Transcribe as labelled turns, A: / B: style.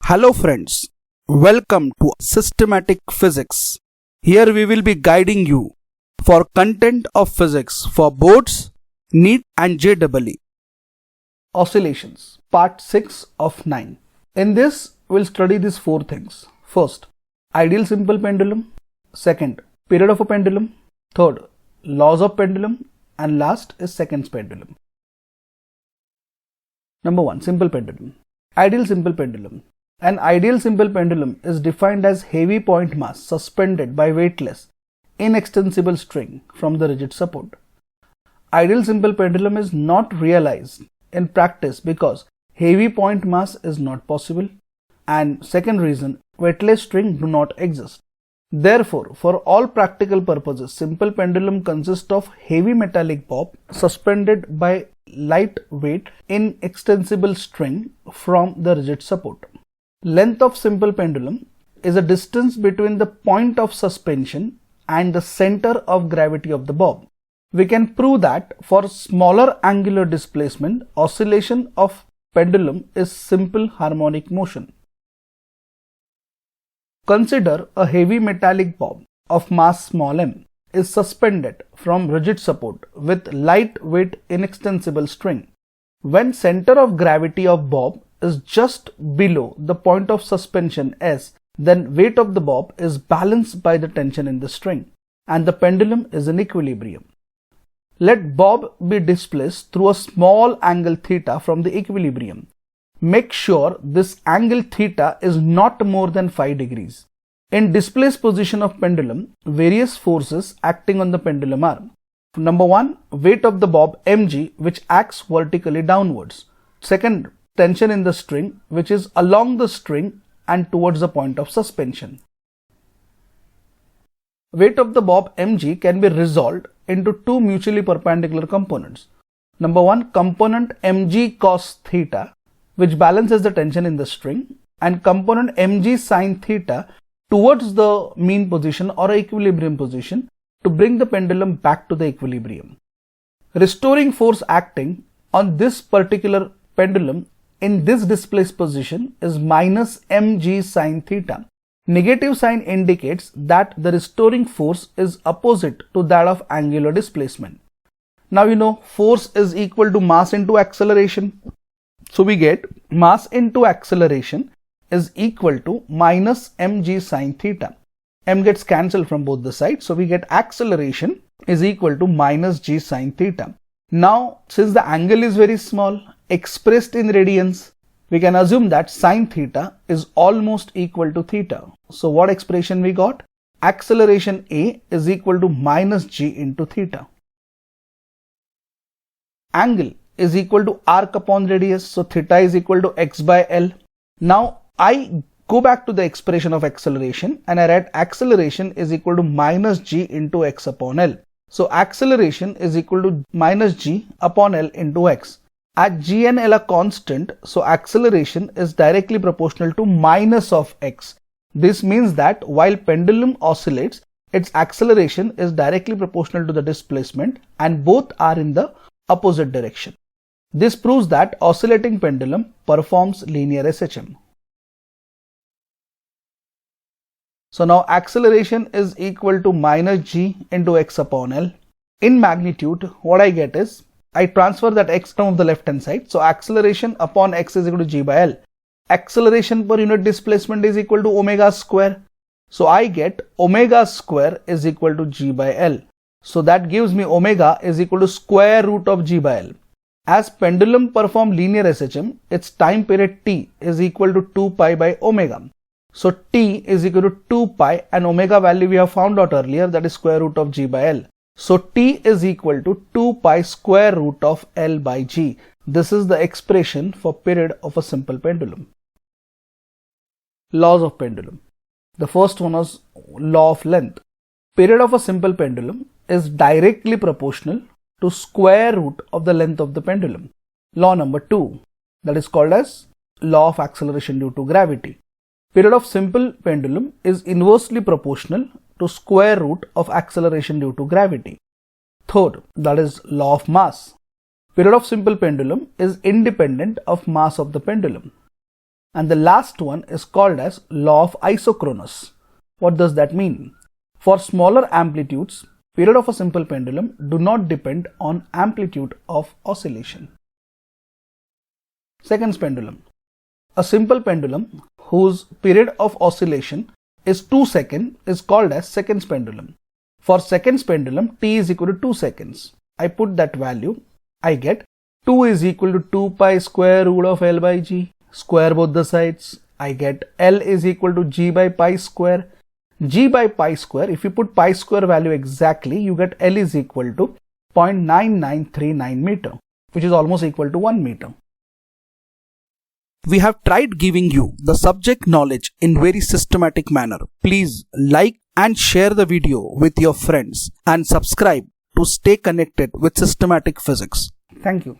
A: Hello friends, welcome to Systematic Physics. Here we will be guiding you for content of physics for boards, NEET and JEE. Oscillations, part 6 of 9. In this, we'll study these four things. First, ideal simple pendulum. Second, period of a pendulum. Third, laws of pendulum. And last is seconds pendulum. Number 1, simple pendulum. Ideal simple pendulum. An ideal simple pendulum is defined as heavy point mass suspended by weightless, inextensible string from the rigid support. Ideal simple pendulum is not realized in practice because heavy point mass is not possible, and second reason, weightless string do not exist. Therefore, for all practical purposes, simple pendulum consists of heavy metallic bob suspended by lightweight, inextensible string from the rigid support. Length of simple pendulum is a distance between the point of suspension and the center of gravity of the bob. We can prove that for smaller angular displacement, oscillation of pendulum is simple harmonic motion. Consider a heavy metallic bob of mass small m is suspended from rigid support with lightweight inextensible string. When center of gravity of bob is just below the point of suspension S, then weight of the bob is balanced by the tension in the string and the pendulum is in equilibrium. Let bob be displaced through a small angle theta from the equilibrium. Make sure this angle theta is not more than 5 degrees. In displaced position of pendulum, various forces acting on the pendulum are: number 1, weight of the bob mg, which acts vertically downwards. Second, tension in the string, which is along the string and towards the point of suspension. Weight of the bob mg can be resolved into two mutually perpendicular components. Number 1, component mg cos theta, which balances the tension in the string, and component mg sin theta towards the mean position or equilibrium position to bring the pendulum back to the equilibrium. Restoring force acting on this particular pendulum in this displaced position is minus mg sin theta. Negative sign indicates that the restoring force is opposite to that of angular displacement. Now you know force is equal to mass into acceleration. So we get mass into acceleration is equal to minus mg sin theta. M gets cancelled from both the sides. So we get acceleration is equal to minus g sin theta. Now since the angle is very small, expressed in radians, we can assume that sin theta is almost equal to theta. So what expression we got? Acceleration A is equal to minus g into theta. Angle is equal to arc upon radius. So theta is equal to x by L. Now I go back to the expression of acceleration and I write acceleration is equal to minus g into x upon L. So acceleration is equal to minus g upon L into x. At g and L are constant, so acceleration is directly proportional to minus of x. This means that while pendulum oscillates, its acceleration is directly proportional to the displacement and both are in the opposite direction. This proves that oscillating pendulum performs linear SHM. So now acceleration is equal to minus g into x upon L. In magnitude, what I get is, I transfer that x term of the left hand side. So acceleration upon x is equal to g by L. Acceleration per unit displacement is equal to omega square. So I get omega square is equal to g by L. So that gives me omega is equal to square root of g by L. As pendulum perform linear SHM, its time period t is equal to 2 pi by omega. So t is equal to 2 pi and omega value we have found out earlier, that is square root of g by L. So t is equal to 2 pi square root of L by g. This is the expression for period of a simple pendulum. Laws of pendulum. The first one is law of length. Period of a simple pendulum is directly proportional to square root of the length of the pendulum. Law number 2, that is called as law of acceleration due to gravity. Period of simple pendulum is inversely proportional to square root of acceleration due to gravity. Third, that is law of mass. Period of simple pendulum is independent of mass of the pendulum. And the last one is called as law of isochronous. What does that mean? For smaller amplitudes, period of a simple pendulum do not depend on amplitude of oscillation. Seconds pendulum. A simple pendulum whose period of oscillation is 2 seconds is called as seconds pendulum. For seconds pendulum, t is equal to 2 seconds. I put that value. I get 2 is equal to 2 pi square root of L by G. Square both the sides. I get L is equal to G by pi square. G by pi square, if you put pi square value exactly, you get L is equal to 0.9939 meter, which is almost equal to 1 meter. We have tried giving you the subject knowledge in very systematic manner. Please like and share the video with your friends and subscribe to stay connected with systematic physics. Thank you.